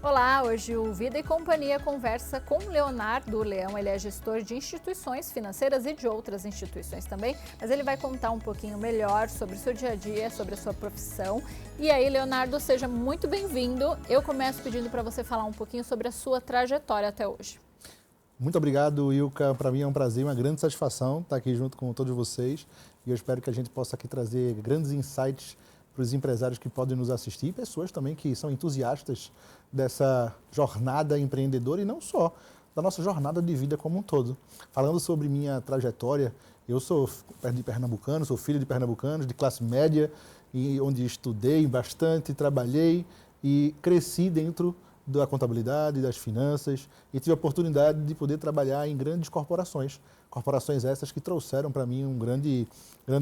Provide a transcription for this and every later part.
Olá, hoje o Vida e Companhia conversa com o Leonardo Leão. Ele é gestor de instituições financeiras e de outras instituições também, mas ele vai contar um pouquinho melhor sobre o seu dia a dia, sobre a sua profissão. E aí, Leonardo, seja muito bem-vindo. Eu começo pedindo para você falar um pouquinho sobre a sua trajetória até hoje. Muito obrigado, Ilka. Para mim é um prazer, uma grande satisfação estar aqui junto com todos vocês. E eu espero que a gente possa aqui trazer grandes insights para os empresários que podem nos assistir e pessoas também que são entusiastas dessa jornada empreendedora e não só, da nossa jornada de vida como um todo. Falando sobre minha trajetória, eu sou de pernambucano, sou filho de pernambucanos, de classe média, e onde estudei bastante, trabalhei e cresci dentro da contabilidade, das finanças, e tive a oportunidade de poder trabalhar em grandes corporações. Corporações essas que trouxeram para mim um grande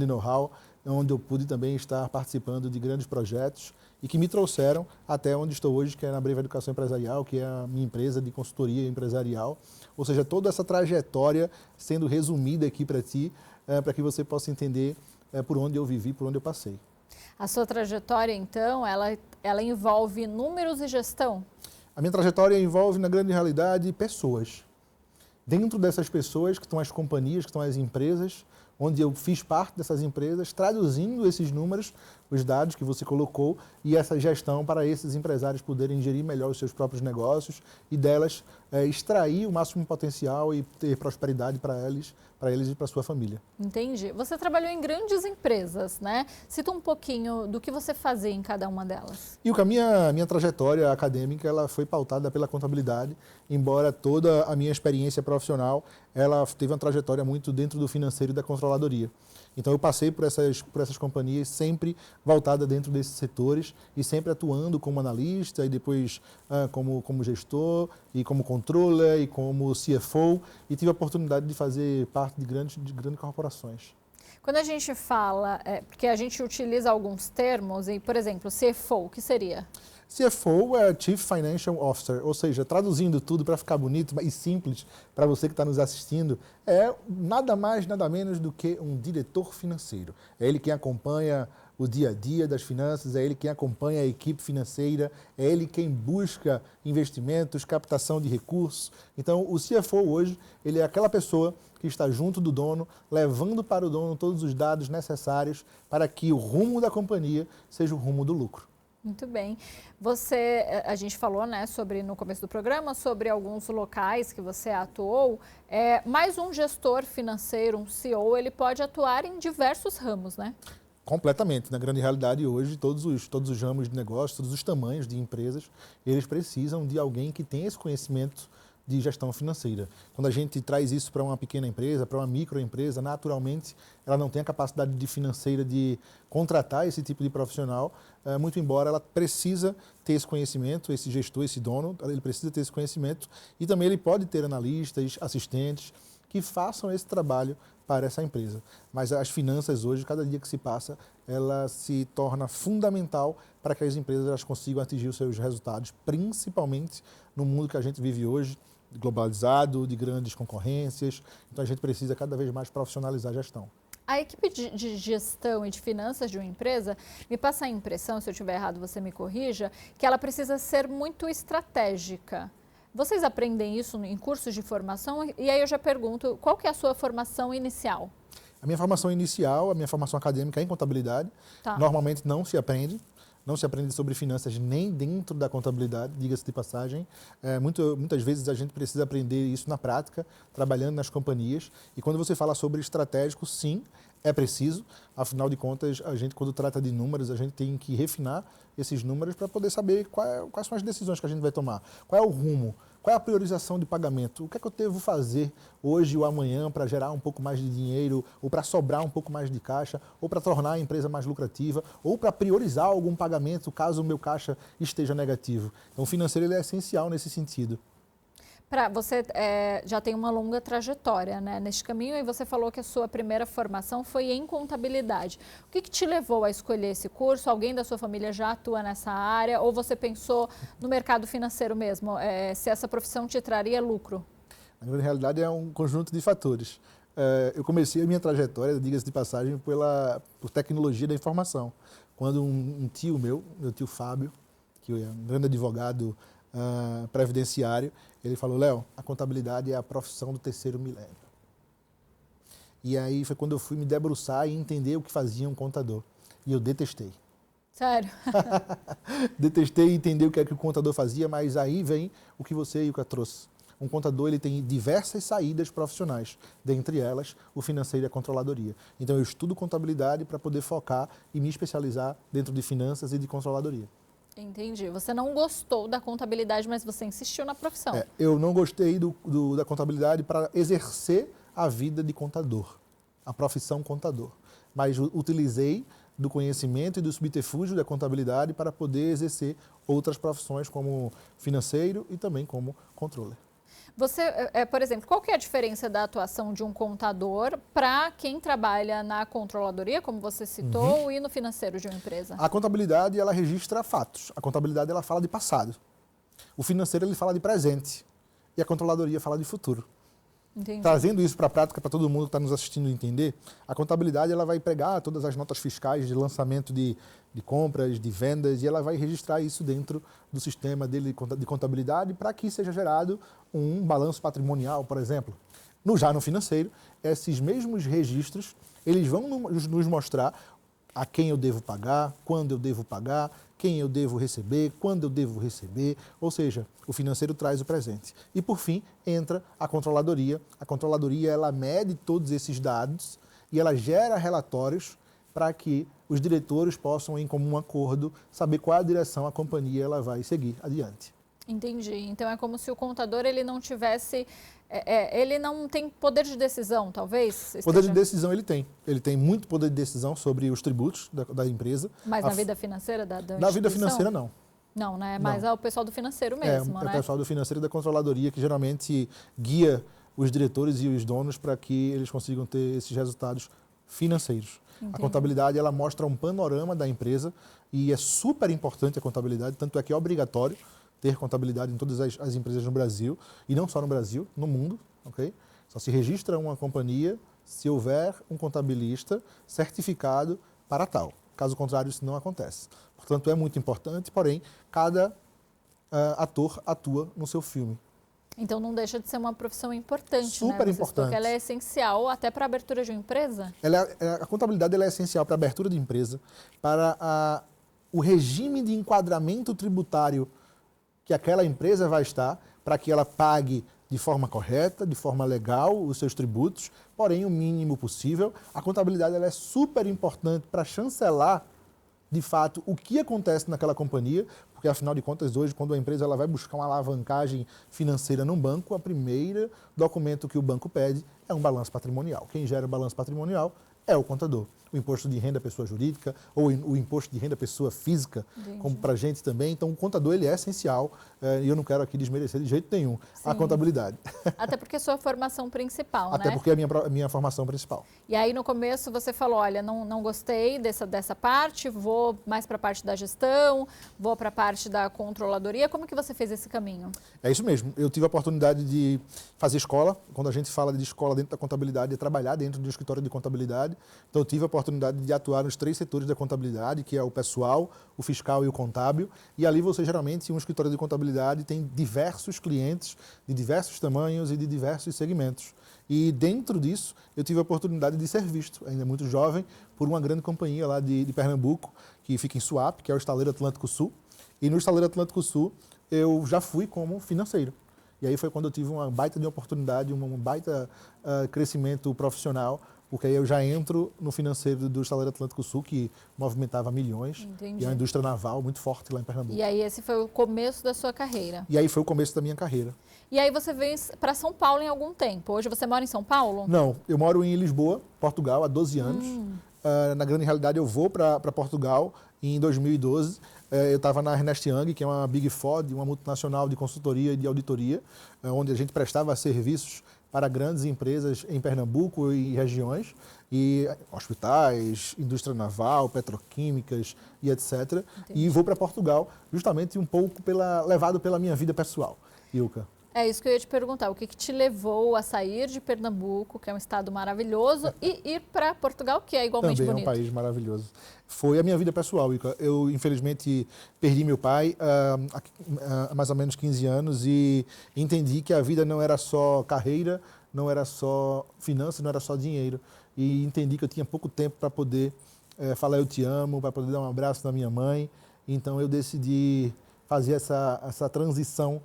know-how, onde eu pude também estar participando de grandes projetos e que me trouxeram até onde estou hoje, que é na Breva Educação Empresarial, que é a minha empresa de consultoria empresarial. Ou seja, toda essa trajetória sendo resumida aqui para ti, para que você possa entender por onde eu vivi, por onde eu passei. A sua trajetória, então, ela envolve números e gestão? A minha trajetória envolve, na grande realidade, pessoas. Dentro dessas pessoas que estão as companhias, que estão as empresas, onde eu fiz parte dessas empresas, traduzindo esses números, os dados que você colocou, e essa gestão para esses empresários poderem gerir melhor os seus próprios negócios e delas extrair o máximo potencial e ter prosperidade para eles e para a sua família. Entendi. Você trabalhou em grandes empresas, né? Cita um pouquinho do que você fazia em cada uma delas. E a minha trajetória acadêmica ela foi pautada pela contabilidade, embora toda a minha experiência profissional ela teve uma trajetória muito dentro do financeiro e da controladoria. Então eu passei por essas companhias sempre voltada dentro desses setores e sempre atuando como analista e depois como gestor e como controller e como CFO e tive a oportunidade de fazer parte de grandes corporações. Quando a gente fala, porque a gente utiliza alguns termos, e por exemplo, CFO, o que seria? CFO é Chief Financial Officer, ou seja, traduzindo tudo para ficar bonito e simples para você que está nos assistindo, é nada mais, nada menos do que um diretor financeiro. É ele quem acompanha o dia a dia das finanças, é ele quem acompanha a equipe financeira, é ele quem busca investimentos, captação de recursos. Então, o CFO hoje, ele é aquela pessoa que está junto do dono, levando para o dono todos os dados necessários para que o rumo da companhia seja o rumo do lucro. Muito bem. A gente falou, né, no começo do programa, sobre alguns locais que você atuou. Mais um gestor financeiro, um CEO, ele pode atuar em diversos ramos, né? Completamente. Na grande realidade hoje, todos os ramos de negócio, todos os tamanhos de empresas, eles precisam de alguém que tenha esse conhecimento de gestão financeira. Quando a gente traz isso para uma pequena empresa, para uma microempresa, naturalmente ela não tem a capacidade financeira de contratar esse tipo de profissional, muito embora ela precisa ter esse conhecimento, esse gestor, esse dono, ele precisa ter esse conhecimento e também ele pode ter analistas, assistentes que façam esse trabalho para essa empresa. Mas as finanças hoje, cada dia que se passa, ela se torna fundamental para que as empresas elas consigam atingir os seus resultados, principalmente no mundo que a gente vive hoje, globalizado, de grandes concorrências. Então a gente precisa cada vez mais profissionalizar a gestão. A equipe de gestão e de finanças de uma empresa me passa a impressão, se eu estiver errado você me corrija, que ela precisa ser muito estratégica. Vocês aprendem isso em cursos de formação? E aí eu já pergunto, qual que é a sua formação inicial? A minha formação inicial, a minha formação acadêmica é em contabilidade. Tá. Normalmente não se aprende sobre finanças nem dentro da contabilidade, diga-se de passagem. Muitas vezes a gente precisa aprender isso na prática, trabalhando nas companhias. E quando você fala sobre estratégico, sim, é preciso. Afinal de contas, a gente, quando trata de números, a gente tem que refinar esses números para poder saber quais são as decisões que a gente vai tomar, qual é o rumo, qual é a priorização de pagamento, o que é que eu devo fazer hoje ou amanhã para gerar um pouco mais de dinheiro, ou para sobrar um pouco mais de caixa, ou para tornar a empresa mais lucrativa, ou para priorizar algum pagamento caso o meu caixa esteja negativo. Então, o financeiro ele é essencial nesse sentido. Você já tem uma longa trajetória, né, neste caminho, e você falou que a sua primeira formação foi em contabilidade. O que te levou a escolher esse curso? Alguém da sua família já atua nessa área? Ou você pensou no mercado financeiro mesmo, se essa profissão te traria lucro? Na realidade, é um conjunto de fatores. Eu comecei a minha trajetória, diga-se de passagem, por tecnologia da informação. Quando um tio meu tio Fábio, que é um grande advogado previdenciário. Ele falou, Léo, a contabilidade é a profissão do terceiro milênio. E aí foi quando eu fui me debruçar e entender o que fazia um contador. E eu detestei. Sério? Detestei entender o que é que o contador fazia, mas aí vem o que você, Ilka, trouxe. Um contador ele tem diversas saídas profissionais, dentre elas o financeiro e a controladoria. Então eu estudo contabilidade para poder focar e me especializar dentro de finanças e de controladoria. Entendi. Você não gostou da contabilidade, mas você insistiu na profissão. Eu não gostei da contabilidade para exercer a vida de contador, a profissão contador, mas utilizei do conhecimento e do subterfúgio da contabilidade para poder exercer outras profissões como financeiro e também como controller. Você, por exemplo, qual que é a diferença da atuação de um contador para quem trabalha na controladoria, como você citou, e no financeiro de uma empresa? A contabilidade, ela registra fatos. A contabilidade, ela fala de passado. O financeiro, ele fala de presente. E a controladoria fala de futuro. Entendi. Trazendo isso para a prática, para todo mundo que está nos assistindo entender, a contabilidade ela vai pegar todas as notas fiscais de lançamento de compras, de vendas, e ela vai registrar isso dentro do sistema dele de contabilidade para que seja gerado um balanço patrimonial, por exemplo. Já no financeiro, esses mesmos registros, eles vão nos mostrar a quem eu devo pagar, quando eu devo pagar, quem eu devo receber, quando eu devo receber, ou seja, o financeiro traz o presente. E por fim, entra a controladoria. A controladoria, ela mede todos esses dados e ela gera relatórios para que os diretores possam, em comum acordo, saber qual é a direção a companhia ela vai seguir adiante. Entendi. Então é como se o contador ele não tivesse, ele não tem poder de decisão, talvez? Poder de decisão ele tem. Ele tem muito poder de decisão sobre os tributos da empresa. Mas na vida financeira da Na vida financeira, não. Não, né? Mas é o pessoal do financeiro mesmo, né? É o pessoal do financeiro e da controladoria que geralmente guia os diretores e os donos para que eles consigam ter esses resultados financeiros. Entendi. A contabilidade, ela mostra um panorama da empresa e é super importante a contabilidade, tanto é que é obrigatório ter contabilidade em todas as empresas no Brasil, e não só no Brasil, no mundo, ok? Só se registra uma companhia se houver um contabilista certificado para tal. Caso contrário, isso não acontece. Portanto, é muito importante, porém, cada ator atua no seu filme. Então não deixa de ser uma profissão importante, super né? Importante. Porque ela é essencial até para a abertura de uma empresa? A contabilidade ela é essencial para a abertura de empresa, para o regime de enquadramento tributário que aquela empresa vai estar, para que ela pague de forma correta, de forma legal, os seus tributos, porém o mínimo possível. A contabilidade ela é super importante para chancelar, de fato, o que acontece naquela companhia, porque, afinal de contas, hoje, quando a empresa ela vai buscar uma alavancagem financeira num banco, o primeiro documento que o banco pede é um balanço patrimonial. Quem gera o balanço patrimonial é o contador. O imposto de renda pessoa jurídica ou o imposto de renda pessoa física, entendi, como para a gente também. Então, o contador ele é essencial e eu não quero aqui desmerecer de jeito nenhum a contabilidade. Até porque é a sua formação principal, Até porque é a minha formação principal. E aí, no começo, você falou, olha, não gostei dessa parte, vou mais para a parte da gestão, vou para a parte da controladoria. Como que você fez esse caminho? É isso mesmo. Eu tive a oportunidade de fazer escola. Quando a gente fala de escola dentro da contabilidade, é trabalhar dentro de um escritório de contabilidade. Então, eu tive a oportunidade de atuar nos 3 setores da contabilidade, que é o pessoal, o fiscal e o contábil. E ali você, geralmente, em um escritório de contabilidade, tem diversos clientes de diversos tamanhos e de diversos segmentos. E dentro disso, eu tive a oportunidade de ser visto, ainda muito jovem, por uma grande companhia lá de Pernambuco, que fica em Suape, que é o Estaleiro Atlântico Sul. E no Estaleiro Atlântico Sul, eu já fui como financeiro. E aí foi quando eu tive uma baita de oportunidade, um baita crescimento profissional, porque aí eu já entro no financeiro do Estaleiro Atlântico Sul, que movimentava milhões. Entendi. E é uma indústria naval muito forte lá em Pernambuco. E aí esse foi o começo da sua carreira? E aí foi o começo da minha carreira. E aí você veio para São Paulo em algum tempo. Hoje você mora em São Paulo? Não, eu moro em Lisboa, Portugal, há 12 anos. Na grande realidade, eu vou para Portugal em 2012. Eu estava na Ernst Young, que é uma Big Four, uma multinacional de consultoria e de auditoria, onde a gente prestava serviços para grandes empresas em Pernambuco e regiões, e hospitais, indústria naval, petroquímicas e etc. Entendi. E vou para Portugal justamente um pouco levado pela minha vida pessoal, Ilka. É isso que eu ia te perguntar. O que te levou a sair de Pernambuco, que é um estado maravilhoso, e ir para Portugal, que é igualmente Também bonito? É um país maravilhoso. Foi a minha vida pessoal, Ica. Eu, infelizmente, perdi meu pai há mais ou menos 15 anos e entendi que a vida não era só carreira, não era só finanças, não era só dinheiro. E entendi que eu tinha pouco tempo para poder falar eu te amo, para poder dar um abraço na minha mãe. Então eu decidi fazer essa transição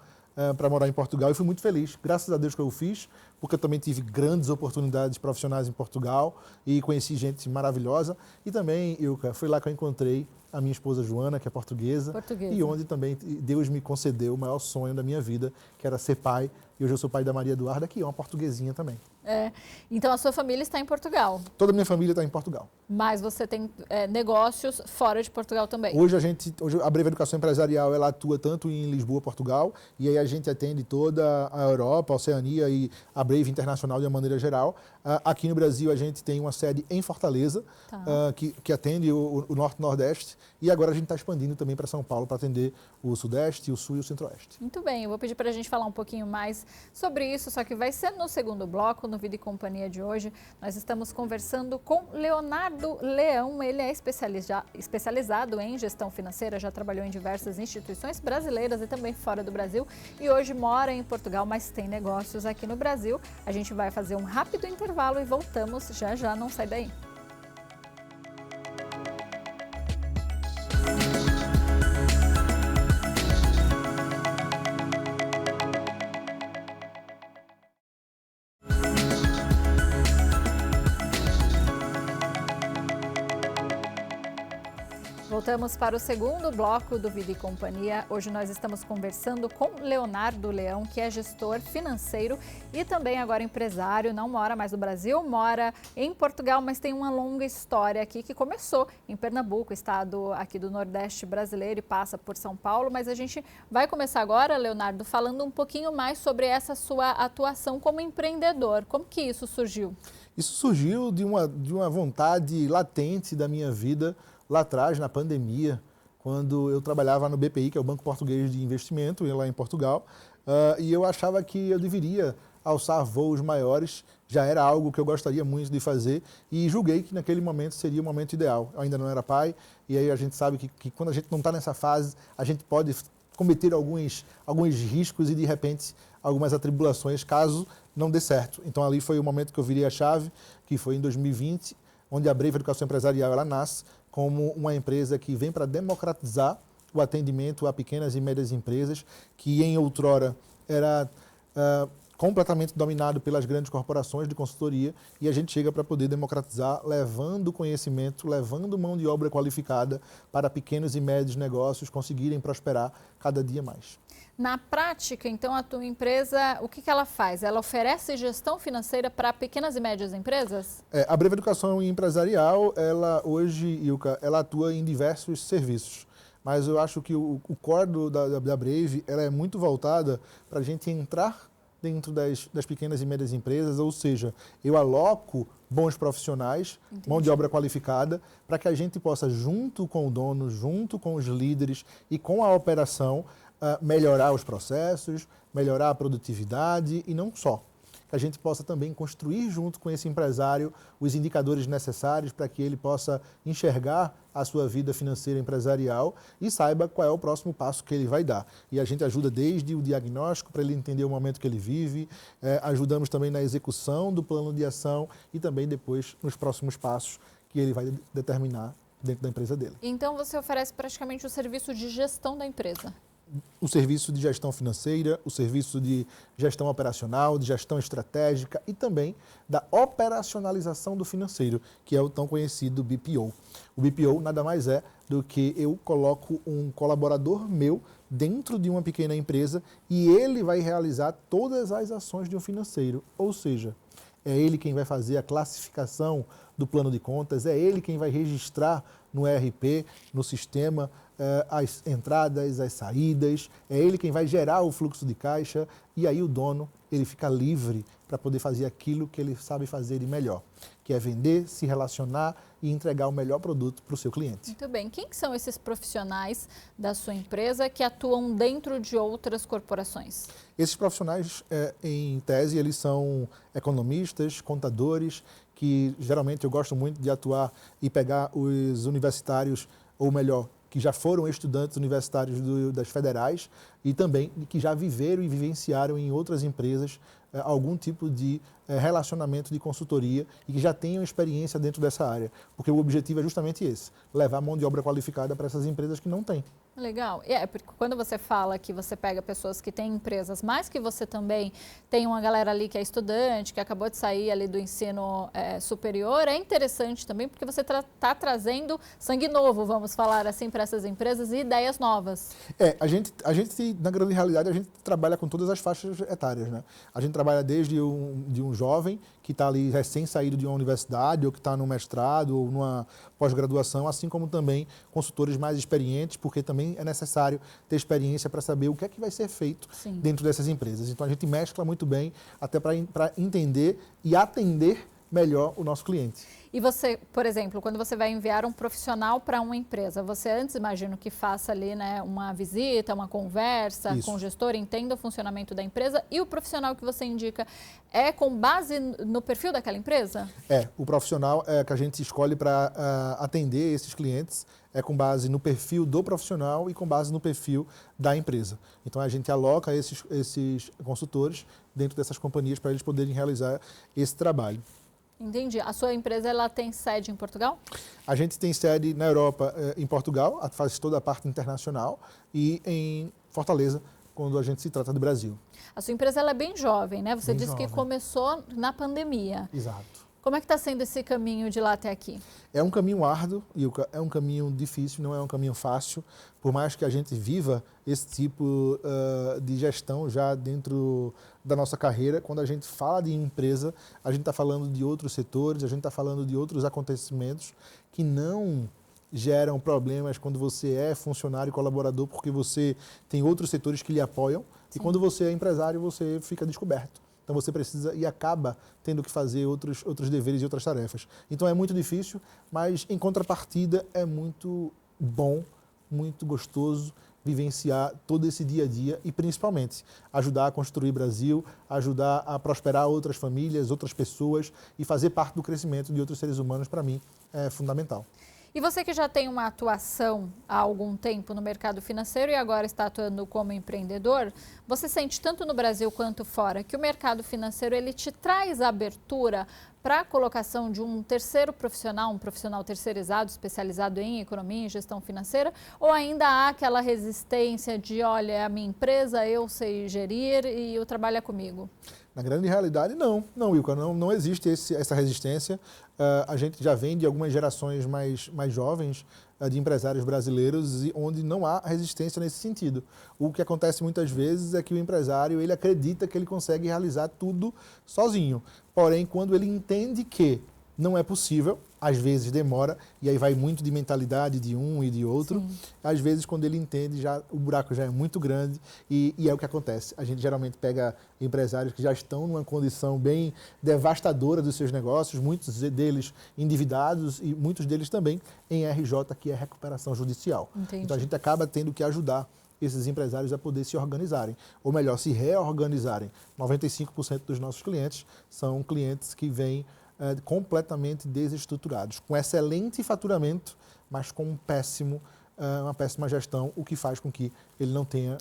para morar em Portugal e fui muito feliz. Graças a Deus que eu fiz, porque eu também tive grandes oportunidades profissionais em Portugal e conheci gente maravilhosa. E também, Ilka, foi lá que eu encontrei a minha esposa Joana, que é portuguesa, e onde também Deus me concedeu o maior sonho da minha vida, que era ser pai. E hoje eu sou pai da Maria Eduarda, que é uma portuguesinha também. Então a sua família está em Portugal? Toda a minha família está em Portugal. Mas você tem negócios fora de Portugal também? Hoje a Breve Educação Empresarial ela atua tanto em Lisboa, Portugal, e aí a gente atende toda a Europa, a Oceania e a Brave Internacional de uma maneira geral. Aqui no Brasil a gente tem uma sede em Fortaleza, que atende o Norte e Nordeste, e agora a gente está expandindo também para São Paulo para atender o Sudeste, o Sul e o Centro-Oeste. Muito bem, eu vou pedir para a gente falar um pouquinho mais sobre isso, só que vai ser no segundo bloco, no Vida e Companhia de hoje. Nós estamos conversando com Leonardo Leão, ele é especializado em gestão financeira, já trabalhou em diversas instituições brasileiras e também fora do Brasil, e hoje mora em Portugal, mas tem negócios aqui no Brasil. A gente vai fazer um rápido intervalo e voltamos já já, não sai daí. Voltamos para o segundo bloco do Vida e Companhia. Hoje nós estamos conversando com Leonardo Leão, que é gestor financeiro e também agora empresário. Não mora mais no Brasil, mora em Portugal, mas tem uma longa história aqui que começou em Pernambuco, estado aqui do Nordeste brasileiro, e passa por São Paulo. Mas a gente vai começar agora, Leonardo, falando um pouquinho mais sobre essa sua atuação como empreendedor. Como que isso surgiu? Isso surgiu de uma vontade latente da minha vida, lá atrás, na pandemia, quando eu trabalhava no BPI, que é o Banco Português de Investimento, lá em Portugal, e eu achava que eu deveria alçar voos maiores, já era algo que eu gostaria muito de fazer, e julguei que naquele momento seria o momento ideal. Eu ainda não era pai, e aí a gente sabe que quando a gente não está nessa fase, a gente pode cometer alguns riscos e, de repente, algumas atribulações, caso não dê certo. Então, ali foi o momento que eu virei a chave, que foi em 2020, onde a Brave Educação Empresarial ela nasce como uma empresa que vem para democratizar o atendimento a pequenas e médias empresas, que em outrora era completamente dominado pelas grandes corporações de consultoria, e a gente chega para poder democratizar, levando conhecimento, levando mão de obra qualificada para pequenos e médios negócios conseguirem prosperar cada dia mais. Na prática, então, a tua empresa, o que ela faz? Ela oferece gestão financeira para pequenas e médias empresas? A Breve Educação Empresarial, ela hoje, Ilka, ela atua em diversos serviços. Mas eu acho que o core da Brave, ela é muito voltada para a gente entrar dentro das pequenas e médias empresas, ou seja, eu aloco bons profissionais, Entendi. Mão de obra qualificada, para que a gente possa, junto com o dono, junto com os líderes e com a operação, melhorar os processos, melhorar a produtividade e não só. Que a gente possa também construir junto com esse empresário os indicadores necessários para que ele possa enxergar a sua vida financeira empresarial e saiba qual é o próximo passo que ele vai dar. E a gente ajuda desde o diagnóstico para ele entender o momento que ele vive, ajudamos também na execução do plano de ação e também depois nos próximos passos que ele vai determinar dentro da empresa dele. Então você oferece praticamente o serviço de gestão da empresa? O serviço de gestão financeira, o serviço de gestão operacional, de gestão estratégica e também da operacionalização do financeiro, que é o tão conhecido BPO. O BPO nada mais é do que eu coloco um colaborador meu dentro de uma pequena empresa e ele vai realizar todas as ações de um financeiro, ou seja, é ele quem vai fazer a classificação do plano de contas, é ele quem vai registrar no ERP, no sistema, as entradas, as saídas, é ele quem vai gerar o fluxo de caixa e aí o dono ele fica livre para poder fazer aquilo que ele sabe fazer de melhor, que é vender, se relacionar e entregar o melhor produto para o seu cliente. Muito bem. Quem são esses profissionais da sua empresa que atuam dentro de outras corporações? Esses profissionais, em tese, eles são economistas, contadores, que geralmente eu gosto muito de atuar e pegar os universitários, ou melhor, que já foram estudantes universitários das federais e também que já viveram e vivenciaram em outras empresas algum tipo de relacionamento de consultoria e que já tenham experiência dentro dessa área. Porque o objetivo é justamente esse, levar mão de obra qualificada para essas empresas que não têm. Legal. Porque quando você fala que você pega pessoas que têm empresas, mas que você também tem uma galera ali que é estudante, que acabou de sair ali do ensino superior, é interessante também porque você está trazendo sangue novo, vamos falar assim, para essas empresas e ideias novas. A gente, na grande realidade, a gente trabalha com todas as faixas etárias, né? A gente trabalha desde um jovem que está ali recém-saído de uma universidade ou que está no mestrado ou numa pós-graduação, assim como também consultores mais experientes, porque também é necessário ter experiência para saber o que é que vai ser feito dentro dessas empresas. Então a gente mescla muito bem até para entender e atender melhor o nosso cliente. E você, por exemplo, quando você vai enviar um profissional para uma empresa, você antes, imagino que faça ali, né, uma visita, uma conversa com o gestor, entenda o funcionamento da empresa e o profissional que você indica é com base no perfil daquela empresa? O profissional que a gente escolhe para atender esses clientes é com base no perfil do profissional e com base no perfil da empresa. Então a gente aloca esses consultores dentro dessas companhias para eles poderem realizar esse trabalho. Entendi. A sua empresa ela tem sede em Portugal? A gente tem sede na Europa, em Portugal, faz toda a parte internacional, e em Fortaleza, quando a gente se trata do Brasil. A sua empresa ela é bem jovem, né? Você bem disse jovem. que começou na pandemia. Exato. Como é que está sendo esse caminho de lá até aqui? É um caminho árduo, Ilka, é um caminho difícil, não é um caminho fácil, por mais que a gente viva esse tipo de gestão já dentro da nossa carreira. Quando a gente fala de empresa, a gente está falando de outros setores, a gente está falando de outros acontecimentos que não geram problemas quando você é funcionário e colaborador, porque você tem outros setores que lhe apoiam. Sim. E quando você é empresário, você fica descoberto. Então você precisa e acaba tendo que fazer outros deveres e outras tarefas. Então é muito difícil, mas em contrapartida é muito bom, muito gostoso vivenciar todo esse dia a dia e principalmente ajudar a construir Brasil, ajudar a prosperar outras famílias, outras pessoas e fazer parte do crescimento de outros seres humanos, para mim, é fundamental. E você que já tem uma atuação há algum tempo no mercado financeiro e agora está atuando como empreendedor, você sente tanto no Brasil quanto fora que o mercado financeiro ele te traz abertura para a colocação de um terceiro profissional, um profissional terceirizado, especializado em economia e gestão financeira, ou ainda há aquela resistência de, olha, é a minha empresa, eu sei gerir e o trabalho é comigo? Na grande realidade, não, Wilka, não existe essa resistência. A gente já vem de algumas gerações mais jovens de empresários brasileiros onde não há resistência nesse sentido. O que acontece muitas vezes é que o empresário ele acredita que ele consegue realizar tudo sozinho. Porém, quando ele entende que não é possível, às vezes demora, e aí vai muito de mentalidade de um e de outro. Sim. Às vezes, quando ele entende, o buraco já é muito grande e é o que acontece. A gente geralmente pega empresários que já estão numa condição bem devastadora dos seus negócios, muitos deles endividados e muitos deles também em RJ, que é recuperação judicial. Entendi. Então, a gente acaba tendo que ajudar esses empresários a poder se organizarem, ou melhor, se reorganizarem. 95% dos nossos clientes são clientes que vêm completamente desestruturados, com excelente faturamento, mas com uma péssima gestão, o que faz com que ele não tenha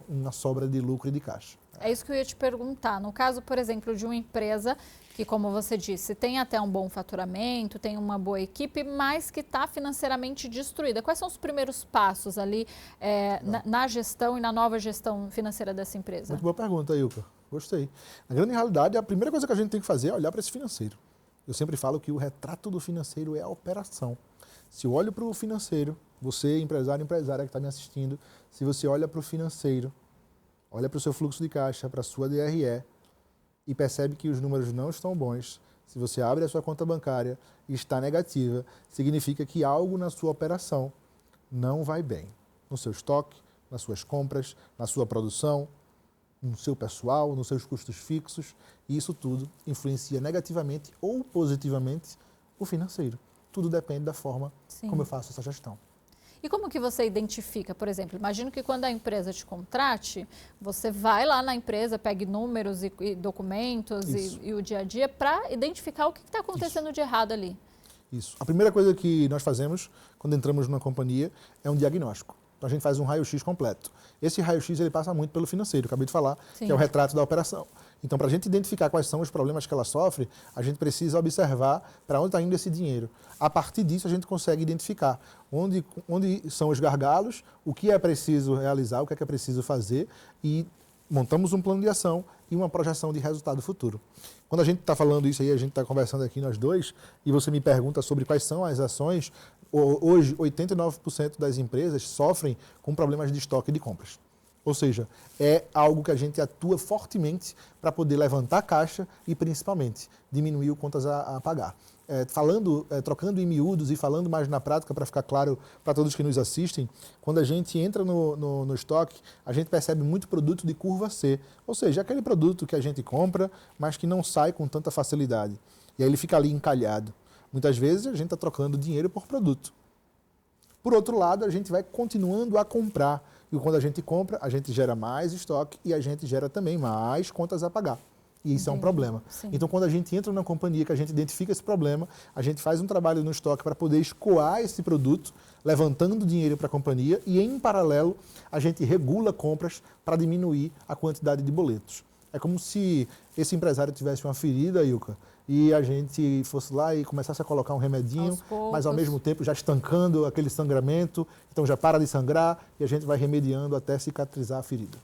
uma sobra de lucro e de caixa. É isso que eu ia te perguntar. No caso, por exemplo, de uma empresa que, como você disse, tem até um bom faturamento, tem uma boa equipe, mas que está financeiramente destruída. Quais são os primeiros passos ali na gestão e na nova gestão financeira dessa empresa? Muito boa pergunta, Ilka. Gostei. Na grande realidade, a primeira coisa que a gente tem que fazer é olhar para esse financeiro. Eu sempre falo que o retrato do financeiro é a operação. Se eu olho para o financeiro, você, empresário, empresária que está me assistindo, se você olha para o financeiro, olha para o seu fluxo de caixa, para a sua DRE e percebe que os números não estão bons, Se você abre a sua conta bancária e está negativa, significa que algo na sua operação não vai bem. No seu estoque, nas suas compras, na sua produção, no seu pessoal, nos seus custos fixos. E isso tudo influencia negativamente ou positivamente o financeiro. Tudo depende da forma como eu faço essa gestão. E como que você identifica, por exemplo, imagino que quando a empresa te contrate, você vai lá na empresa, pegue números e documentos e o dia a dia para identificar o que está acontecendo de errado ali. Isso. A primeira coisa que nós fazemos quando entramos numa companhia é um diagnóstico. Então a gente faz um raio-x completo. Esse raio-x ele passa muito pelo financeiro, acabei de falar, que é o retrato da operação. Então, para a gente identificar quais são os problemas que ela sofre, a gente precisa observar para onde está indo esse dinheiro. A partir disso, a gente consegue identificar onde são os gargalos, o que é preciso realizar, o que é preciso fazer e montamos um plano de ação e uma projeção de resultado futuro. Quando a gente está falando isso aí, a gente está conversando aqui nós dois, e você me pergunta sobre quais são as ações, hoje 89% das empresas sofrem com problemas de estoque de compras. Ou seja, é algo que a gente atua fortemente para poder levantar caixa e, principalmente, diminuir o contas a pagar. Trocando em miúdos e falando mais na prática, para ficar claro para todos que nos assistem, quando a gente entra no estoque, a gente percebe muito produto de curva C. Ou seja, aquele produto que a gente compra, mas que não sai com tanta facilidade. E aí ele fica ali encalhado. Muitas vezes a gente está trocando dinheiro por produto. Por outro lado, a gente vai continuando a comprar. E quando a gente compra, a gente gera mais estoque e a gente gera também mais contas a pagar. E isso é um problema. Sim. Então, quando a gente entra na companhia, que a gente identifica esse problema, a gente faz um trabalho no estoque para poder escoar esse produto, levantando dinheiro para a companhia e, em paralelo, a gente regula compras para diminuir a quantidade de boletos. É como se esse empresário tivesse uma ferida, Ilka, e a gente fosse lá e começasse a colocar um remedinho, mas ao mesmo tempo já estancando aquele sangramento, então já para de sangrar e a gente vai remediando até cicatrizar a ferida.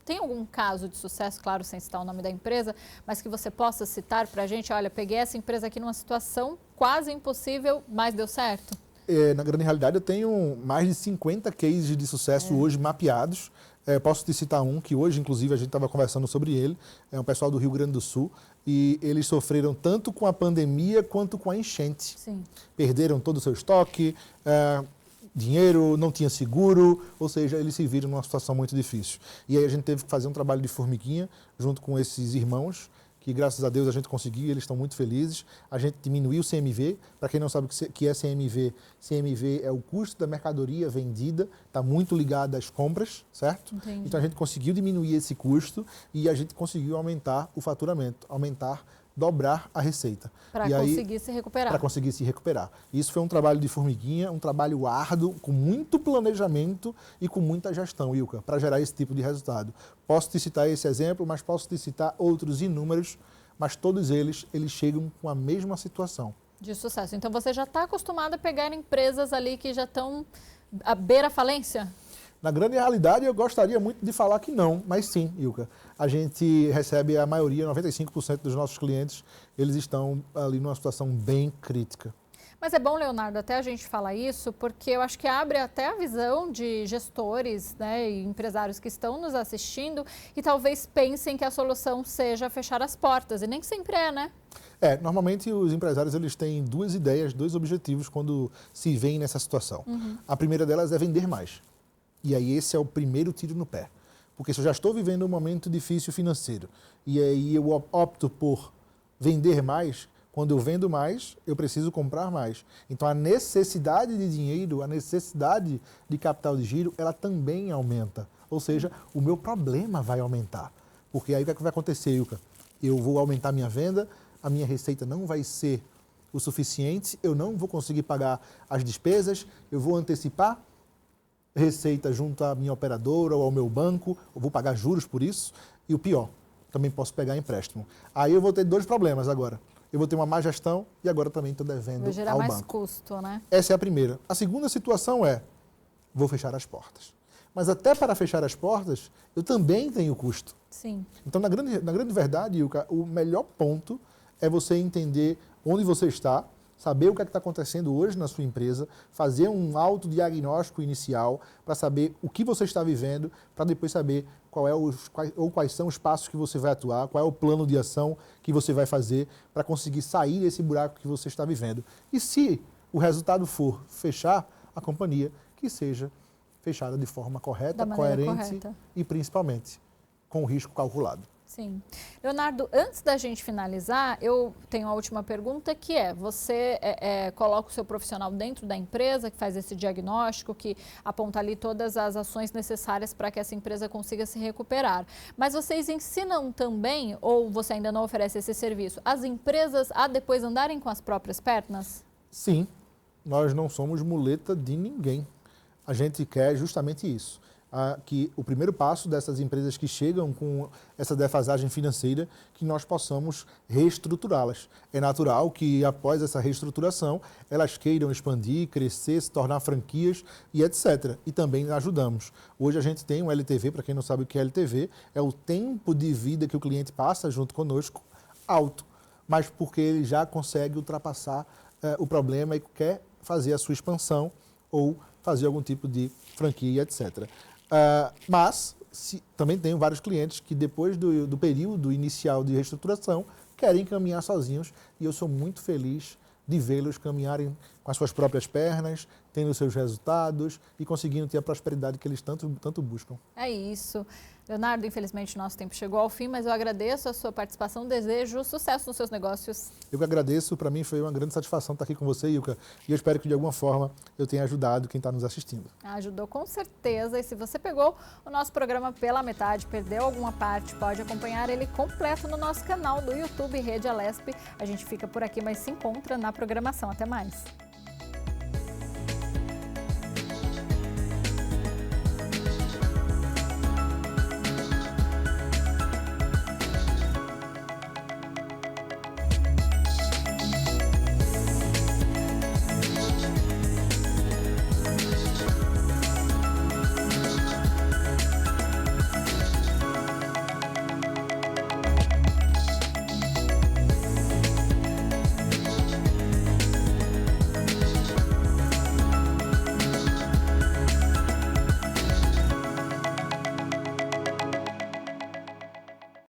Tem algum caso de sucesso, claro, sem citar o nome da empresa, mas que você possa citar para a gente? Olha, peguei essa empresa aqui numa situação quase impossível, mas deu certo? Na grande realidade, eu tenho mais de 50 cases de sucesso hoje mapeados. Posso te citar um que hoje, inclusive, a gente estava conversando sobre ele. É um pessoal do Rio Grande do Sul e eles sofreram tanto com a pandemia quanto com a enchente. Sim. Perderam todo o seu estoque, dinheiro, não tinha seguro, ou seja, eles se viram numa situação muito difícil. E aí a gente teve que fazer um trabalho de formiguinha junto com esses irmãos, que graças a Deus a gente conseguiu, eles estão muito felizes. A gente diminuiu o CMV. Para quem não sabe o que é CMV, CMV é o custo da mercadoria vendida, está muito ligado às compras, certo? Entendi. Então a gente conseguiu diminuir esse custo e a gente conseguiu aumentar o faturamento, dobrar a receita. Para conseguir se recuperar. Para conseguir se recuperar. Isso foi um trabalho de formiguinha, um trabalho árduo, com muito planejamento e com muita gestão, Ilka, para gerar esse tipo de resultado. Posso te citar esse exemplo, mas posso te citar outros inúmeros, mas todos eles chegam com a mesma situação. De sucesso. Então você já está acostumado a pegar empresas ali que já estão à beira falência? Na grande realidade, eu gostaria muito de falar que não, mas sim, Ilka. A gente recebe a maioria, 95% dos nossos clientes, eles estão ali numa situação bem crítica. Mas é bom, Leonardo, até a gente falar isso, porque eu acho que abre até a visão de gestores, né, e empresários que estão nos assistindo e talvez pensem que a solução seja fechar as portas, e nem sempre é, né? Normalmente os empresários eles têm duas ideias, dois objetivos quando se veem nessa situação. A primeira delas é vender mais. E aí esse é o primeiro tiro no pé. Porque se eu já estou vivendo um momento difícil financeiro e aí eu opto por vender mais, quando eu vendo mais, eu preciso comprar mais. Então a necessidade de dinheiro, a necessidade de capital de giro, ela também aumenta. Ou seja, o meu problema vai aumentar. Porque aí o que vai acontecer, Ilka? Eu vou aumentar minha venda, a minha receita não vai ser o suficiente, eu não vou conseguir pagar as despesas, eu vou antecipar receita junto à minha operadora ou ao meu banco, eu vou pagar juros por isso, e o pior, também posso pegar empréstimo. Aí eu vou ter dois problemas agora. Eu vou ter uma má gestão e agora também estou devendo ao banco. Vai gerar mais custo, né? Essa é a primeira. A segunda situação é, vou fechar as portas. Mas até para fechar as portas, eu também tenho custo. Sim. Então, na grande verdade, Ilka, o melhor ponto é você entender onde você está saber o que é que está acontecendo hoje na sua empresa, fazer um autodiagnóstico inicial para saber o que você está vivendo, para depois saber quais são os passos que você vai atuar, qual é o plano de ação que você vai fazer para conseguir sair desse buraco que você está vivendo. E se o resultado for fechar a companhia, que seja fechada de forma correta, coerente e principalmente com o risco calculado. Sim. Leonardo, antes da gente finalizar, eu tenho a última pergunta, que é, você coloca o seu profissional dentro da empresa, que faz esse diagnóstico, que aponta ali todas as ações necessárias para que essa empresa consiga se recuperar. Mas vocês ensinam também, ou você ainda não oferece esse serviço, as empresas a depois andarem com as próprias pernas? Sim, nós não somos muleta de ninguém. A gente quer justamente isso. Que o primeiro passo dessas empresas que chegam com essa defasagem financeira, que nós possamos reestruturá-las. É natural que após essa reestruturação, elas queiram expandir, crescer, se tornar franquias e etc. E também ajudamos. Hoje a gente tem um LTV, para quem não sabe o que é LTV, é o tempo de vida que o cliente passa junto conosco, alto, mas porque ele já consegue ultrapassar o problema e quer fazer a sua expansão ou fazer algum tipo de franquia, etc. Mas também tenho vários clientes que depois do período inicial de reestruturação querem caminhar sozinhos e eu sou muito feliz de vê-los caminharem com as suas próprias pernas, tendo seus resultados e conseguindo ter a prosperidade que eles tanto buscam. É isso. Leonardo, infelizmente nosso tempo chegou ao fim, mas eu agradeço a sua participação, desejo sucesso nos seus negócios. Eu que agradeço, para mim foi uma grande satisfação estar aqui com você, Ilka, e eu espero que de alguma forma eu tenha ajudado quem está nos assistindo. Ajudou com certeza, e se você pegou o nosso programa pela metade, perdeu alguma parte, pode acompanhar ele completo no nosso canal do YouTube Rede Alesp. A gente fica por aqui, mas se encontra na programação. Até mais.